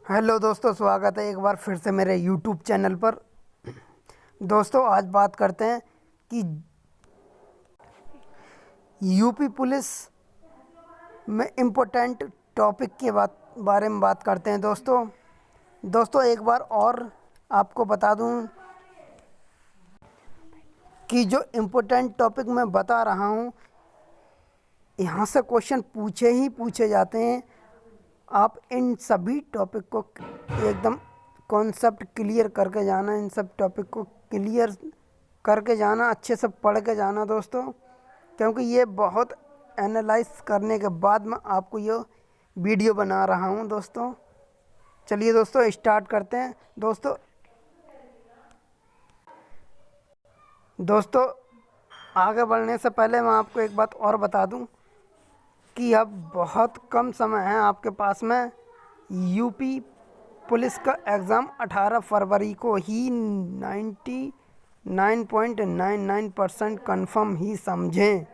Hello दोस्तों, स्वागत है एक बार फिर से मेरे यूट्यूब चैनल पर। दोस्तों आज बात करते हैं कि यूपी पुलिस में इम्पोर्टेंट टॉपिक के बारे में बात करते हैं। दोस्तों एक बार और आपको बता दूं कि जो इम्पोर्टेंट टॉपिक मैं बता रहा हूं, यहाँ से क्वेश्चन पूछे ही पूछे जाते हैं। आप इन सभी टॉपिक को एकदम कॉन्सेप्ट क्लियर करके जाना, इन सब टॉपिक को क्लियर करके जाना, अच्छे से पढ़ के जाना दोस्तों, क्योंकि ये बहुत एनालाइज करने के बाद मैं आपको ये वीडियो बना रहा हूँ दोस्तों। चलिए दोस्तों स्टार्ट करते हैं। दोस्तों आगे बढ़ने से पहले मैं आपको एक बात और बता दूं कि अब बहुत कम समय है आपके पास में। यूपी पुलिस का एग्ज़ाम 18 फरवरी को ही 99.99% कन्फर्म ही समझें।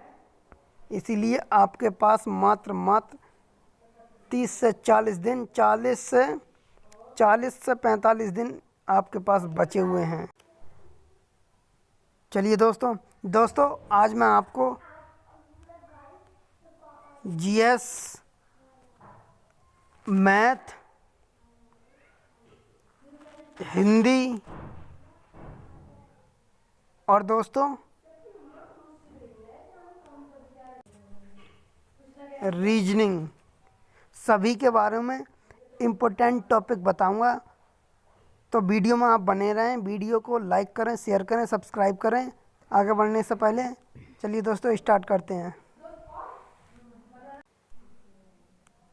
इसीलिए आपके पास मात्र 30 से 40 दिन 40 से 45 दिन आपके पास बचे हुए हैं। चलिए दोस्तों आज मैं आपको जीएस, मैथ, हिंदी और दोस्तों रीजनिंग सभी के बारे में इम्पोर्टेंट टॉपिक बताऊंगा। तो वीडियो में आप बने रहें, वीडियो को लाइक करें, शेयर करें, सब्सक्राइब करें। आगे बढ़ने से पहले चलिए दोस्तों स्टार्ट करते हैं।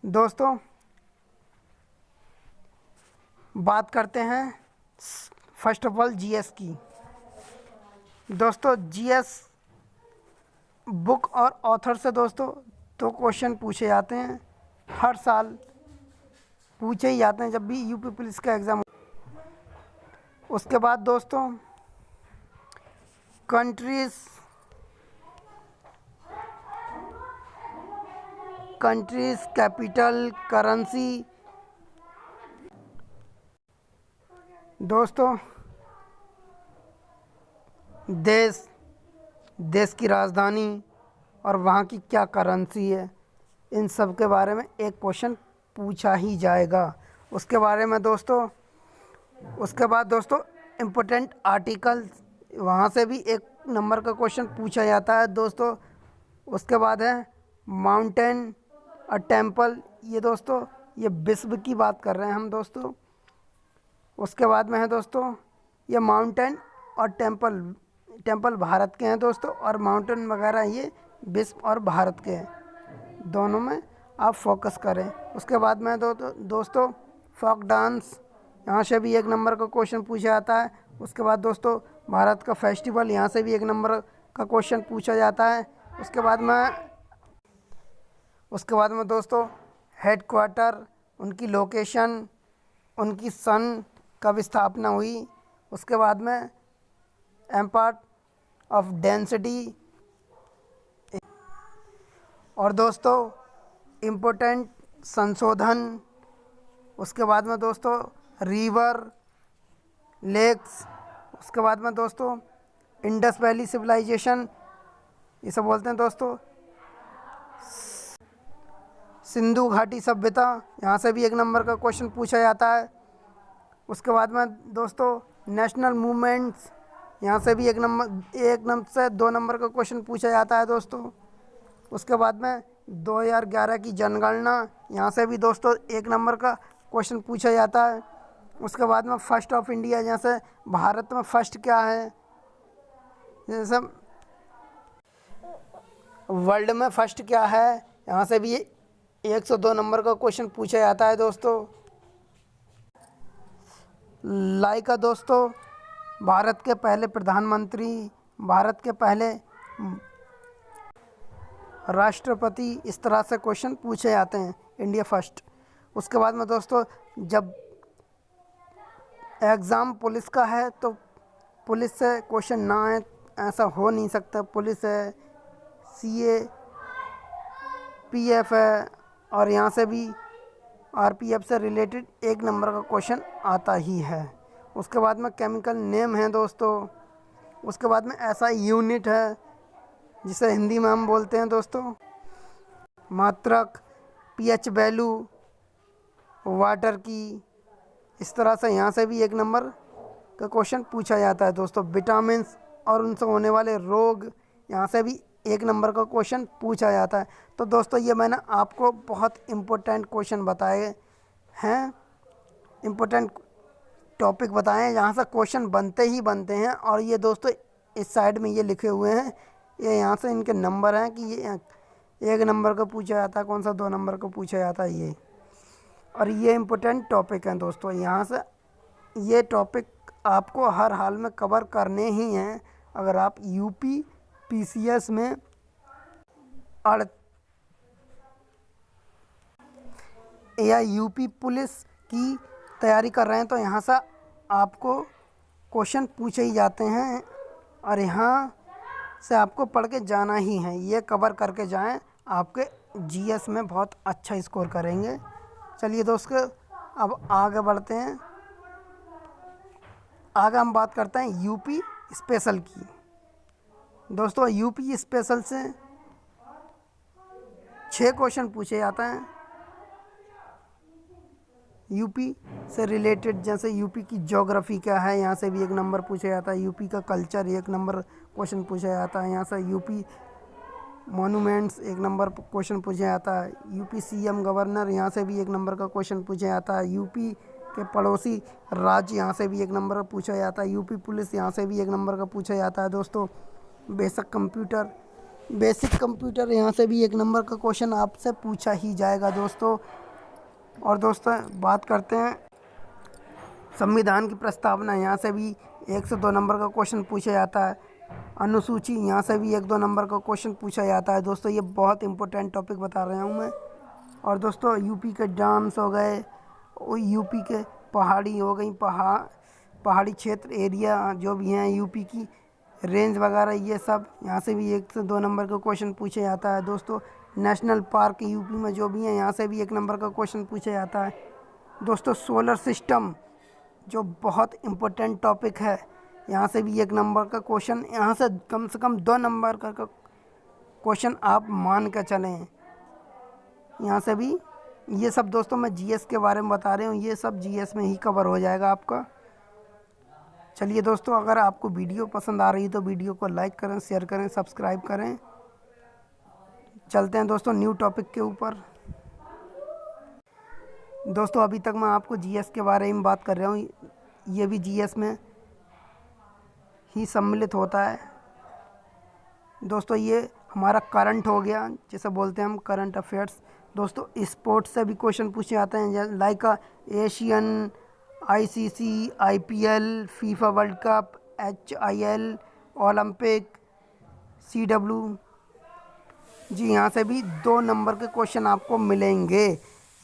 दोस्तों बात करते हैं फर्स्ट ऑफ ऑल जीएस की। दोस्तों जीएस बुक और ऑथर से दोस्तों 2 क्वेश्चन पूछे जाते हैं, हर साल पूछे ही जाते हैं जब भी यूपी पुलिस का एग्ज़ाम। उसके बाद दोस्तों कंट्रीज कैपिटल करेंसी, दोस्तों देश की राजधानी और वहाँ की क्या करेंसी है, इन सब के बारे में एक क्वेश्चन पूछा ही जाएगा। उसके बाद दोस्तों इम्पोर्टेंट आर्टिकल, वहाँ से भी 1 नंबर का क्वेश्चन पूछा जाता है दोस्तों। उसके बाद है माउंटेन और टेम्पल, ये दोस्तों ये विश्व की बात कर रहे हैं हम दोस्तों। उसके बाद में है दोस्तों ये माउंटेन और टेम्पल भारत के हैं दोस्तों, और माउंटेन वगैरह ये विश्व और भारत के हैं, दोनों में आप फोकस करें। उसके बाद में दोस्तों फोक डांस, यहाँ से भी 1 नंबर का क्वेश्चन पूछा जाता है। उसके बाद दोस्तों भारत का फेस्टिवल, यहाँ से भी 1 नंबर का क्वेश्चन पूछा जाता है। उसके बाद में दोस्तों हेडक्वार्टर, उनकी लोकेशन, उनकी सन कब स्थापना हुई। उसके बाद में एम्पार्ट ऑफ डेंसिटी, और दोस्तों इम्पोर्टेंट संशोधन। उसके बाद में दोस्तों रिवर, लेक्स। उसके बाद में दोस्तों इंडस वैली सिविलाइजेशन, इसे बोलते हैं दोस्तों सिंधु घाटी सभ्यता, यहाँ से भी 1 नंबर का क्वेश्चन पूछा जाता है। उसके बाद में दोस्तों नेशनल मूवमेंट्स, यहाँ से भी 1 से 2 नंबर का क्वेश्चन पूछा जाता है दोस्तों। उसके बाद में 2011 की जनगणना, यहाँ से भी दोस्तों 1 नंबर का क्वेश्चन पूछा जाता है। उसके बाद में फर्स्ट ऑफ इंडिया, जैसे भारत में फर्स्ट क्या है, जैसे वर्ल्ड में फर्स्ट क्या है, यहाँ से भी 102 नंबर का क्वेश्चन पूछा जाता है दोस्तों। दोस्तों भारत के पहले प्रधानमंत्री, भारत के पहले राष्ट्रपति, इस तरह से क्वेश्चन पूछे जाते हैं, इंडिया फर्स्ट। उसके बाद में दोस्तों जब एग्ज़ाम पुलिस का है तो पुलिस से क्वेश्चन ना आए ऐसा हो नहीं सकता। पुलिस है, सीए, पीएफ है, और यहाँ से भी आरपीएफ से रिलेटेड 1 नंबर का क्वेश्चन आता ही है। उसके बाद में केमिकल नेम है दोस्तों। उसके बाद में ऐसा यूनिट है जिसे हिंदी में हम बोलते हैं दोस्तों मात्रक, पीएच वैल्यू, वाटर की। इस तरह से यहाँ से भी 1 नंबर का क्वेश्चन पूछा जाता है दोस्तों। विटामिन्स और उनसे होने वाले रोग, यहाँ से भी 1 नंबर का क्वेश्चन पूछा जाता है। तो दोस्तों ये मैंने आपको बहुत इम्पोर्टेंट क्वेश्चन बताए हैं, इम्पोर्टेंट टॉपिक बताए हैं, यहाँ से क्वेश्चन बनते ही बनते हैं। और ये दोस्तों इस साइड में ये लिखे हुए हैं, ये यहाँ से इनके नंबर हैं कि ये 1 नंबर का पूछा जाता है, कौन सा 2 नंबर का पूछा जाता है ये। और ये इम्पोर्टेंट टॉपिक हैं दोस्तों। यहाँ से ये टॉपिक आपको हर हाल में कवर करने ही हैं अगर आप यूपी पीसीएस में अड़ या यूपी पुलिस की तैयारी कर रहे हैं। तो यहाँ से आपको क्वेश्चन पूछे ही जाते हैं और यहाँ से आपको पढ़ के जाना ही है। ये कवर करके जाएं, आपके जीएस में बहुत अच्छा स्कोर करेंगे। चलिए दोस्तों अब आगे बढ़ते हैं। आगे हम बात करते हैं यूपी स्पेशल की। दोस्तों यूपी स्पेशल से 6 क्वेश्चन पूछे जाते हैं यूपी से रिलेटेड। जैसे यूपी की ज्योग्राफी क्या है, यहाँ से भी 1 नंबर पूछा जाता है। यूपी का कल्चर 1 नंबर क्वेश्चन पूछा जाता है। यहाँ से यूपी मॉन्यूमेंट्स 1 नंबर क्वेश्चन पूछा जाता है। यूपी सीएम गवर्नर, यहाँ से भी 1 नंबर का क्वेश्चन पूछा जाता है। यूपी के पड़ोसी राज्य, यहाँ से भी 1 नंबर पूछा जाता है। यूपी पुलिस, यहाँ से भी 1 नंबर का पूछा जाता है दोस्तों। बेसिक कंप्यूटर यहाँ से भी 1 नंबर का क्वेश्चन आपसे पूछा ही जाएगा दोस्तों। और दोस्तों बात करते हैं संविधान की प्रस्तावना, यहाँ से भी 1 से 2 नंबर का क्वेश्चन पूछा जाता है। अनुसूची, यहाँ से भी 1-2 नंबर का क्वेश्चन पूछा जाता है दोस्तों। ये बहुत इंपॉर्टेंट टॉपिक बता रहा हूँ मैं। और दोस्तों यूपी के डैम्स हो गए, यूपी के पहाड़ी हो गई, पहाड़ी क्षेत्र एरिया जो भी हैं, यूपी की रेंज वगैरह, ये सब यहाँ से भी 1 से 2 नंबर का क्वेश्चन पूछा जाता है दोस्तों। नेशनल पार्क यूपी में जो भी हैं, यहाँ से भी 1 नंबर का क्वेश्चन पूछा जाता है दोस्तों। सोलर सिस्टम जो बहुत इम्पोर्टेंट टॉपिक है, यहाँ से भी 1 नंबर का क्वेश्चन, यहाँ से कम 2 नंबर का क्वेश्चन आप मान कर चलें। यहाँ से भी ये सब दोस्तों मैं जीएस के बारे में बता रहा हूँ, ये सब जीएस में ही कवर हो जाएगा आपका। चलिए दोस्तों अगर आपको वीडियो पसंद आ रही है तो वीडियो को लाइक करें, शेयर करें, सब्सक्राइब करें। चलते हैं दोस्तों न्यू टॉपिक के ऊपर। दोस्तों अभी तक मैं आपको जीएस के बारे में बात कर रहा हूँ, ये भी जीएस में ही सम्मिलित होता है दोस्तों। ये हमारा करंट हो गया, जिसे बोलते हैं हम करंट अफेयर्स। दोस्तों स्पोर्ट्स से भी क्वेश्चन पूछे जाते हैं, like Asian, ICC, IPL, FIFA World Cup, HIL, Olympic, CWG. यहाँ से भी 2 नंबर के क्वेश्चन आपको मिलेंगे।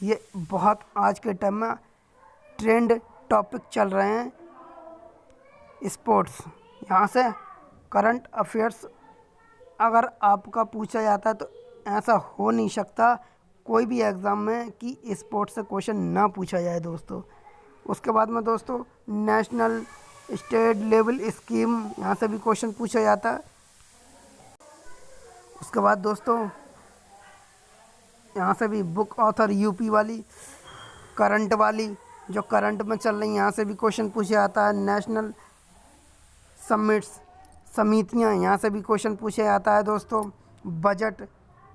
ये बहुत आज के टाइम में ट्रेंड टॉपिक चल रहे हैं स्पोर्ट्स। यहाँ से करंट अफेयर्स अगर आपका पूछा जाता है तो ऐसा हो नहीं सकता कोई भी एग्ज़ाम में कि स्पोर्ट्स से क्वेश्चन ना पूछा जाए दोस्तों। उसके बाद में दोस्तों नेशनल स्टेट लेवल स्कीम, यहाँ से भी क्वेश्चन पूछा जाता है। उसके बाद दोस्तों यहाँ से भी बुक ऑथर यूपी वाली, करंट वाली जो करंट में चल रही, यहाँ से भी क्वेश्चन पूछा जाता है। नेशनल समिट्स, समितियाँ, यहाँ से भी क्वेश्चन पूछा जाता है दोस्तों। बजट,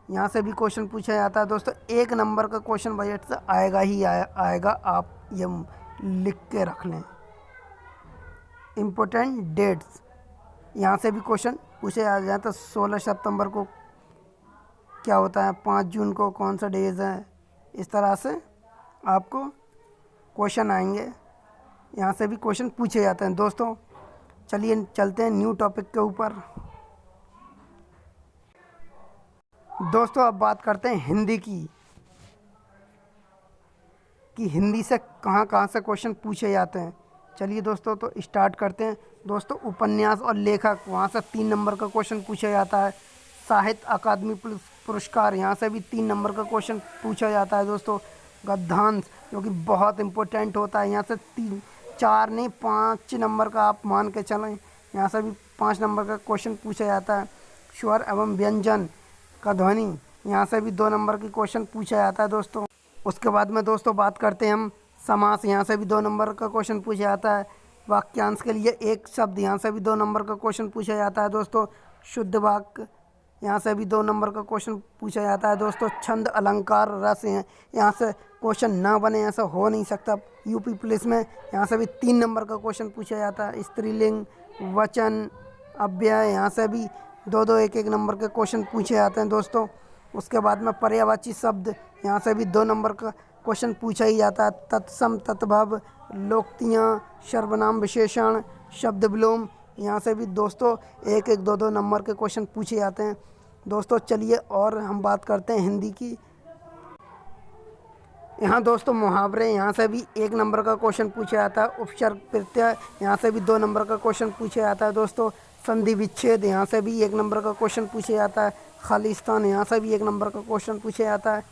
यहाँ से भी क्वेश्चन पूछा जाता है दोस्तों। 1 नंबर का क्वेश्चन बजट से आएगा ही आएगा, आप ये लिख के रख लें। इम्पोर्टेंट डेट्स, यहाँ से भी क्वेश्चन पूछे जाते हैं। तो 16 सितंबर को क्या होता है, 5 जून को कौन सा डेज है, इस तरह से आपको क्वेश्चन आएंगे। यहाँ से भी क्वेश्चन पूछे जाते हैं दोस्तों। चलिए चलते हैं न्यू टॉपिक के ऊपर। दोस्तों अब बात करते हैं हिंदी की, कि हिंदी से कहाँ कहाँ से क्वेश्चन पूछे जाते हैं। चलिए दोस्तों तो स्टार्ट करते हैं। दोस्तों उपन्यास और लेखक, वहाँ से 3 नंबर का क्वेश्चन पूछा जाता है। साहित्य अकादमी पुरस्कार, यहाँ से भी 3 नंबर का क्वेश्चन पूछा जाता है दोस्तों। गद्यांश, जो कि बहुत इम्पोर्टेंट होता है। यहाँ से 4 नहीं 5 नंबर का आप मान के चलें, यहाँ से भी 5 नंबर का क्वेश्चन पूछा जाता है। स्वर एवं व्यंजन का ध्वनि, यहाँ से भी 2 नंबर की क्वेश्चन पूछा जाता है दोस्तों। उसके बाद में दोस्तों बात करते हैं हम समास, यहाँ से भी 2 नंबर का क्वेश्चन पूछा जाता है। वाक्यांश के लिए एक शब्द, यहाँ से भी 2 नंबर का क्वेश्चन पूछा जाता है दोस्तों। शुद्ध वाक्य, यहाँ से भी 2 नंबर का क्वेश्चन पूछा जाता है दोस्तों। छंद अलंकार रस हैं, यहाँ से क्वेश्चन ना बने ऐसा हो नहीं सकता। यूपी पुलिस में यहाँ से भी 3 नंबर का क्वेश्चन पूछा जाता है। स्त्रीलिंग, वचन, अव्यय, यहाँ से भी 2-2 1-1 नंबर के क्वेश्चन पूछे जाते हैं दोस्तों। उसके बाद में पर्यायवाची शब्द, यहाँ से भी 2 नंबर का क्वेश्चन पूछा ही जाता है। तत्सम, तद्भव, लोकोक्तियाँ, सर्वनाम विशेषण, शब्द विलोम, यहाँ से भी दोस्तों 1-1 2-2 नंबर के क्वेश्चन पूछे जाते हैं दोस्तों। चलिए और हम बात करते हैं हिंदी की। यहाँ दोस्तों मुहावरे, यहाँ से भी 1 नंबर का क्वेश्चन पूछा जाता है। उपसर्ग प्रत्यय, यहाँ से भी 2 नंबर का क्वेश्चन पूछा जाता है दोस्तों। संधि विच्छेद, यहाँ से भी 1 नंबर का क्वेश्चन पूछा जाता है। खालिस्तान, यहाँ से भी 1 नंबर का क्वेश्चन पूछा जाता है।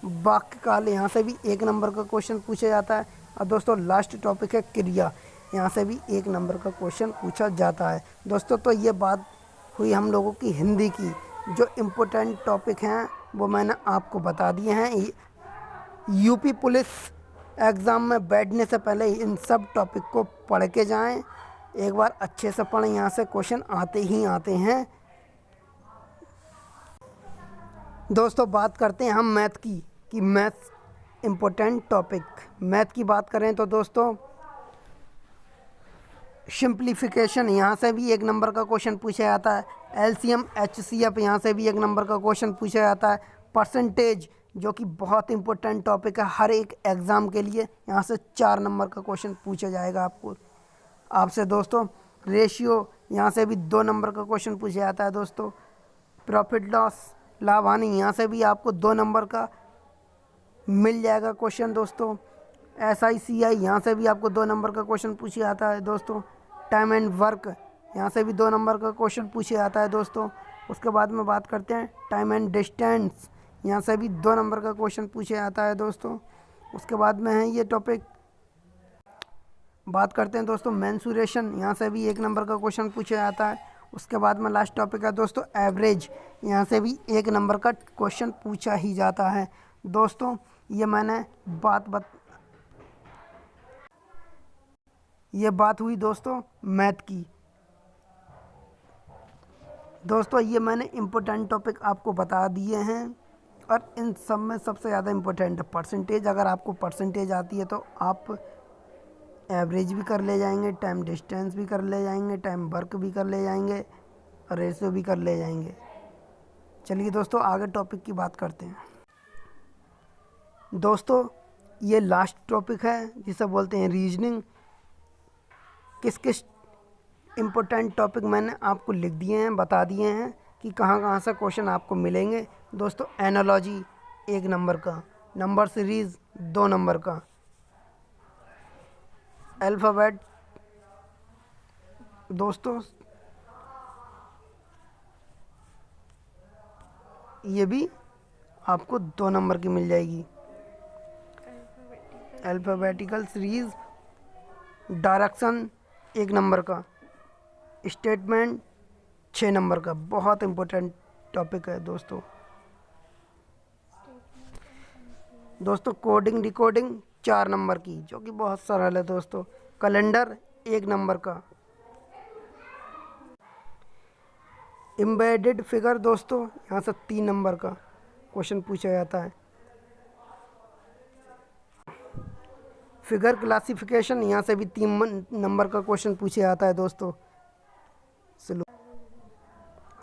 वाक्य काल, यहाँ से भी 1 नंबर का क्वेश्चन पूछा जाता है। और दोस्तों लास्ट टॉपिक है क्रिया, यहाँ से भी 1 नंबर का क्वेश्चन पूछा जाता है दोस्तों। तो ये बात हुई हम लोगों की हिंदी की। जो इम्पोर्टेंट टॉपिक हैं वो मैंने आपको बता दिए हैं। यूपी पुलिस एग्ज़ाम में बैठने से पहले इन सब टॉपिक को पढ़ के जाएं, एक बार अच्छे से पढ़ें, यहाँ से क्वेश्चन आते ही आते हैं दोस्तों। बात करते हैं हम मैथ की, कि मैथ इम्पोर्टेंट टॉपिक। मैथ की बात करें तो दोस्तों सिंप्लीफिकेशन, यहाँ से भी 1 नंबर का क्वेश्चन पूछा जाता है। एलसीएम एचसीएफ, यहाँ से भी 1 नंबर का क्वेश्चन पूछा जाता है। परसेंटेज, जो कि बहुत इंपॉर्टेंट टॉपिक है हर एक एग्ज़ाम के लिए, यहाँ से 4 नंबर का क्वेश्चन पूछा जाएगा आपसे दोस्तों। रेशियो, यहाँ से भी 2 नंबर का क्वेश्चन पूछा जाता है दोस्तों। प्रॉफिट लॉस, लाभ हानि, यहाँ से भी आपको 2 नंबर का मिल जाएगा क्वेश्चन दोस्तों। SICI, यहाँ से भी आपको 2 नंबर का क्वेश्चन पूछा जाता है दोस्तों। टाइम एंड वर्क, यहाँ से भी 2 नंबर का क्वेश्चन पूछा जाता है दोस्तों। उसके बाद में बात करते हैं टाइम एंड डिस्टेंस, यहाँ से भी 2 नंबर का क्वेश्चन पूछा जाता है दोस्तों। उसके बाद में है ये टॉपिक, बात करते हैं दोस्तों मेंसुरेशन, यहाँ से भी 1 नंबर का क्वेश्चन पूछा जाता है। उसके बाद में लास्ट टॉपिक है दोस्तों एवरेज, यहाँ से भी 1 नंबर का क्वेश्चन पूछा ही जाता है दोस्तों। ये मैंने ये बात हुई दोस्तों मैथ की। दोस्तों ये मैंने इम्पोर्टेंट टॉपिक आपको बता दिए हैं, और इन सब में सबसे ज़्यादा इम्पोर्टेंट है परसेंटेज। अगर आपको परसेंटेज आती है तो आप एवरेज भी कर ले जाएंगे, टाइम डिस्टेंस भी कर ले जाएंगे, टाइम वर्क भी कर ले जाएंगे, और रेशियो भी कर ले जाएंगे। चलिए दोस्तों आगे टॉपिक की बात करते हैं। दोस्तों ये लास्ट टॉपिक है जिसे बोलते हैं रीजनिंग। किस किस इम्पोर्टेंट टॉपिक मैंने आपको लिख दिए हैं, बता दिए हैं कि कहाँ कहाँ से क्वेश्चन आपको मिलेंगे दोस्तों। एनालॉजी 1 नंबर का, नंबर सीरीज़ 2 नंबर का, अल्फ़ाबेट दोस्तों ये भी आपको 2 नंबर की मिल जाएगी। अल्फ़ाबेटिकल सीरीज़, डायरेक्शन 1 नंबर का, स्टेटमेंट 6 नंबर का। बहुत इम्पोर्टेंट टॉपिक है दोस्तों। कोडिंग डिकोडिंग 4 नंबर की, जो कि बहुत सरल है दोस्तों। कैलेंडर 1 नंबर का। एम्बेडेड फिगर दोस्तों यहाँ से 3 नंबर का क्वेश्चन पूछा जाता है। फिगर क्लासिफिकेशन, यहाँ से भी 3 नंबर का क्वेश्चन पूछा जाता है दोस्तों।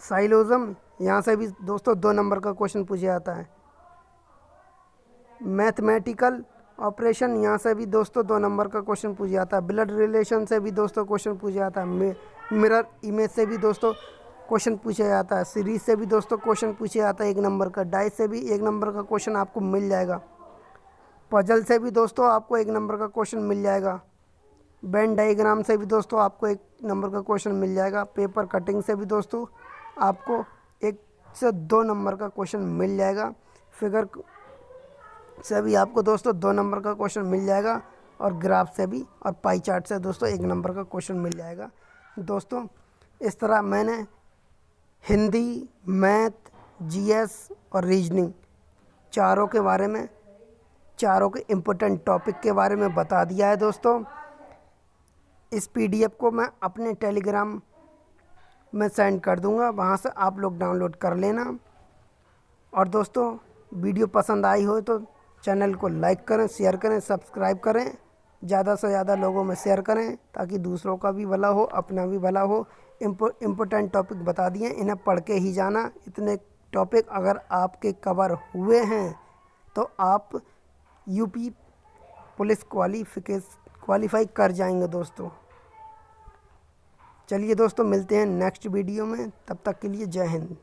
साइलोज़म, यहाँ से भी दोस्तों 2 नंबर का क्वेश्चन पूछा जाता है। मैथमेटिकल ऑपरेशन, यहाँ से भी दोस्तों 2 नंबर का क्वेश्चन पूछा जाता है। ब्लड रिलेशन से भी दोस्तों क्वेश्चन पूछा जाता है। मिरर इमेज से भी दोस्तों क्वेश्चन पूछा जाता है। सीरीज से भी दोस्तों क्वेश्चन पूछा जाता है 1 नंबर का। डाइस से भी 1 नंबर का क्वेश्चन आपको मिल जाएगा। पजल से भी दोस्तों आपको 1 नंबर का क्वेश्चन मिल जाएगा। वेन डायग्राम से भी दोस्तों आपको 1 नंबर का क्वेश्चन मिल जाएगा। पेपर कटिंग से भी दोस्तों आपको 1 से 2 नंबर का क्वेश्चन मिल जाएगा। फिगर से भी आपको दोस्तों 2 नंबर का क्वेश्चन मिल जाएगा, और ग्राफ से भी और पाई चार्ट से दोस्तों 1 नंबर का क्वेश्चन मिल जाएगा। दोस्तों इस तरह मैंने हिंदी, मैथ, जीएस और रीजनिंग चारों के बारे में, चारों के इम्पोर्टेंट टॉपिक के बारे में बता दिया है दोस्तों। इस पीडीएफ को मैं अपने टेलीग्राम में सेंड कर दूंगा, वहाँ से आप लोग डाउनलोड कर लेना। और दोस्तों वीडियो पसंद आई हो तो चैनल को लाइक करें, शेयर करें, सब्सक्राइब करें, ज़्यादा से ज़्यादा लोगों में शेयर करें ताकि दूसरों का भी भला हो, अपना भी भला हो। इम्पोर्टेंट टॉपिक बता दिए, इन्हें पढ़ के ही जाना। इतने टॉपिक अगर आपके कवर हुए हैं तो आप यूपी पुलिस क्वालिफाई कर जाएंगे दोस्तों। चलिए दोस्तों मिलते हैं नेक्स्ट वीडियो में, तब तक के लिए जय हिंद।